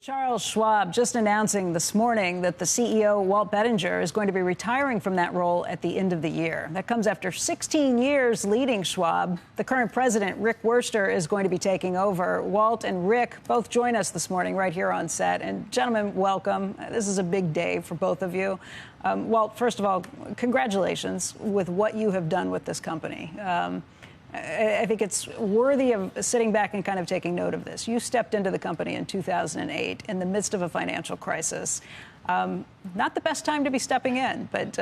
Charles Schwab just announcing this morning that the CEO, Walt Bettinger, is going to be retiring from that role at the end of the year. That comes after 16 years leading Schwab. The current president, Rick Wurster, is going to be taking over. Walt and Rick both join us this morning right here on set. And gentlemen, welcome. This is a big day for both of you. Walt, first of all, congratulations with what you have done with this company. I think it's worthy of sitting back and kind of taking note of this. You stepped into the company in 2008 in the midst of a financial crisis. Not the best time to be stepping in, but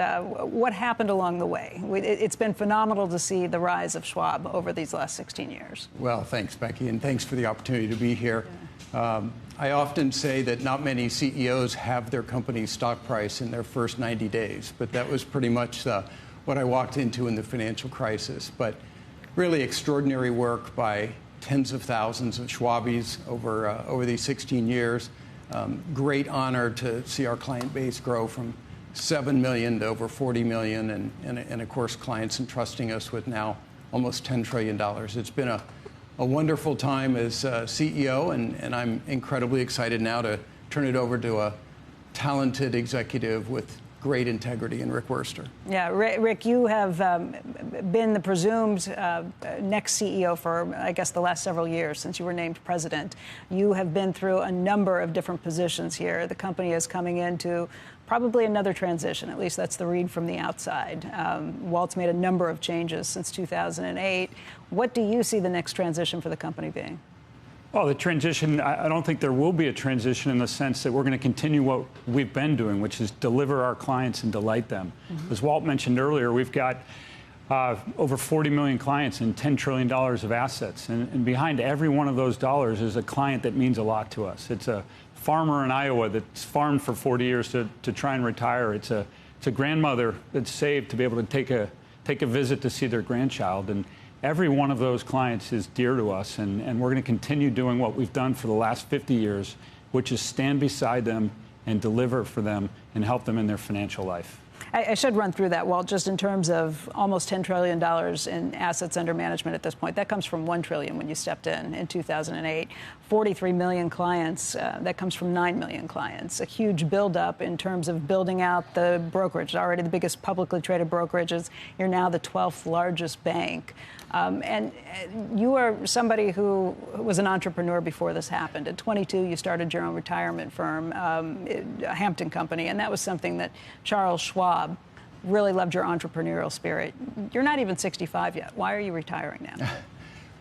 what happened along the way? It's been phenomenal to see the rise of Schwab over these last 16 years. Well, thanks, Becky, and thanks for the opportunity to be here. I often say that not many CEOs have their company's stock price in their first 90 days, but that was pretty much what I walked into in the financial crisis. But really extraordinary work by tens of thousands of Schwabies over these 16 years. Great honor to see our client base grow from 7 million to over 40 million, and of course, clients entrusting us with now almost $10 trillion. It's been a wonderful time as CEO, and I'm incredibly excited now to turn it over to a talented executive with great integrity in Rick Wurster. Yeah, Rick, you have been the presumed next CEO for, I guess, the last several years since you were named president. You have been through a number of different positions here. The company is coming into probably another transition. At least that's the read from the outside. Walt's made a number of changes since 2008. What do you see the next transition for the company being? Well, the transition, I don't think there will be a transition in the sense that we're going to continue what we've been doing, which is deliver our clients and delight them. Mm-hmm. As Walt mentioned earlier, we've got over 40 million clients and $10 trillion of assets. And behind every one of those dollars is a client that means a lot to us. It's a farmer in Iowa that's farmed for 40 years to try and retire. It's a grandmother that's saved to be able to take a visit to see their grandchild. And every one of those clients is dear to us, and we're going to continue doing what we've done for the last 50 years, which is stand beside them and deliver for them and help them in their financial life. I should run through that, Walt, just in terms of almost $10 trillion in assets under management at this point. That comes from $1 trillion when you stepped in 2008. 43 million clients. That comes from 9 million clients. A huge buildup in terms of building out the brokerage. Already the biggest publicly traded brokerages. You're now the 12th largest bank. And you are somebody who was an entrepreneur before this happened. At 22, you started your own retirement firm, a Hampton company, and that was something that Charles Schwab really loved, your entrepreneurial spirit. You're not even 65 yet. Why are you retiring now?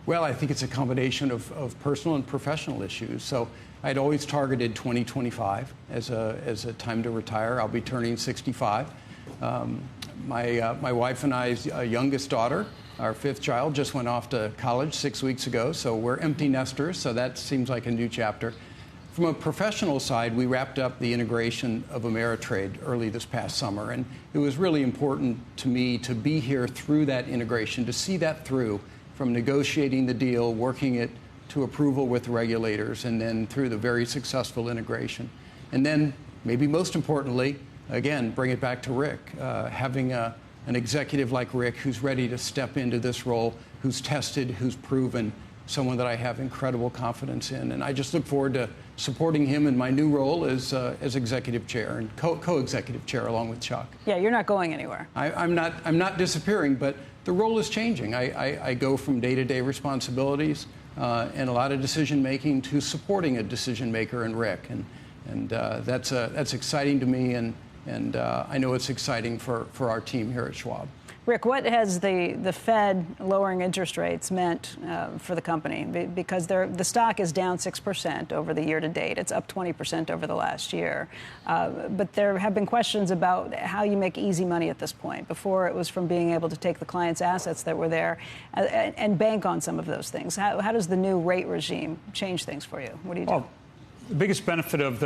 Well, I think it's a combination of personal and professional issues. So I'd always targeted 2025 as a time to retire. I'll be turning 65. My wife and I's youngest daughter, our fifth child, just went off to college 6 weeks ago, so we're empty nesters, so that seems like a new chapter. From a professional side, we wrapped up the integration of Ameritrade early this past summer, and it was really important to me to be here through that integration, to see that through, from negotiating the deal, working it to approval with regulators, and then through the very successful integration. And then, maybe most importantly, again, bring it back to Rick, having an executive like Rick who's ready to step into this role, who's tested, who's proven, someone that I have incredible confidence in. And I just look forward to supporting him in my new role as executive chair and co-executive chair along with Chuck. Yeah, you're not going anywhere. I'm not disappearing, but the role is changing. I go from day-to-day responsibilities and a lot of decision-making to supporting a decision-maker in Rick. And that's exciting to me, and I know it's exciting for our team here at Schwab. Rick, what has the Fed lowering interest rates meant for the company? Because the stock is down 6% over the year to date. It's up 20% over the last year. But there have been questions about how you make easy money at this point. Before, it was from being able to take the client's assets that were there and bank on some of those things. How does the new rate regime change things for you? What do you do? Well, the biggest benefit of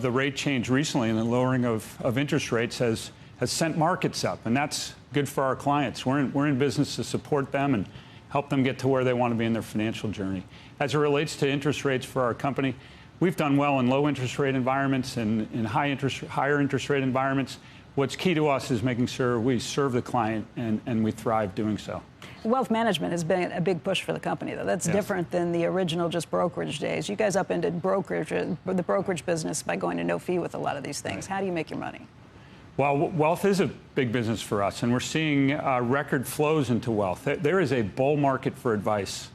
the rate change recently and the lowering of interest rates has sent markets up, and that's good for our clients. We're in business to support them and help them get to where they want to be in their financial journey. As it relates to interest rates for our company, we've done well in low interest rate environments and in higher interest rate environments. What's key to us is making sure we serve the client and we thrive doing so. Wealth management has been a big push for the company, though. That's different than the original just brokerage days. You guys upended the brokerage business by going to no fee with a lot of these things. How do you make your money? Well, wealth is a big business for us, and we're seeing record flows into wealth. There is a bull market for advice.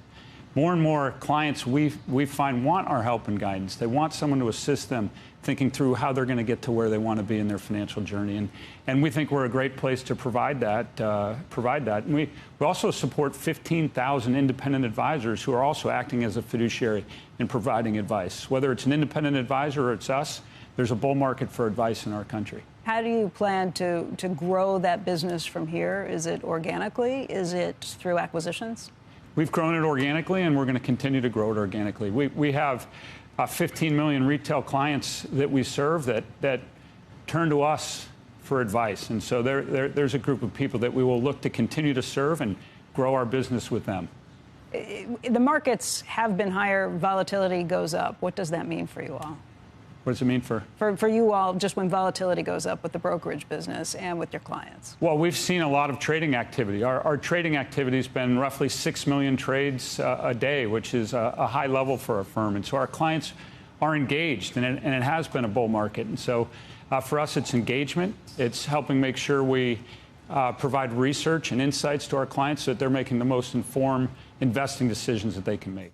More and more clients we find want our help and guidance. They want someone to assist them thinking through how they're going to get to where they want to be in their financial journey. And we think we're a great place to provide that. And we also support 15,000 independent advisors who are also acting as a fiduciary in providing advice. Whether it's an independent advisor or it's us, there's a bull market for advice in our country. How do you plan to grow that business from here? Is it organically? Is it through acquisitions? We've grown it organically, and we're going to continue to grow it organically. We have 15 million retail clients that we serve that turn to us for advice. And so there's a group of people that we will look to continue to serve and grow our business with them. The markets have been higher. Volatility goes up. What does that mean for you all? What does it mean for you all, just when volatility goes up with the brokerage business and with your clients? Well, we've seen a lot of trading activity. Our trading activity has been roughly 6 million trades a day, which is a high level for a firm. And so our clients are engaged, and it has been a bull market. And so for us, it's engagement. It's helping make sure we provide research and insights to our clients so that they're making the most informed investing decisions that they can make.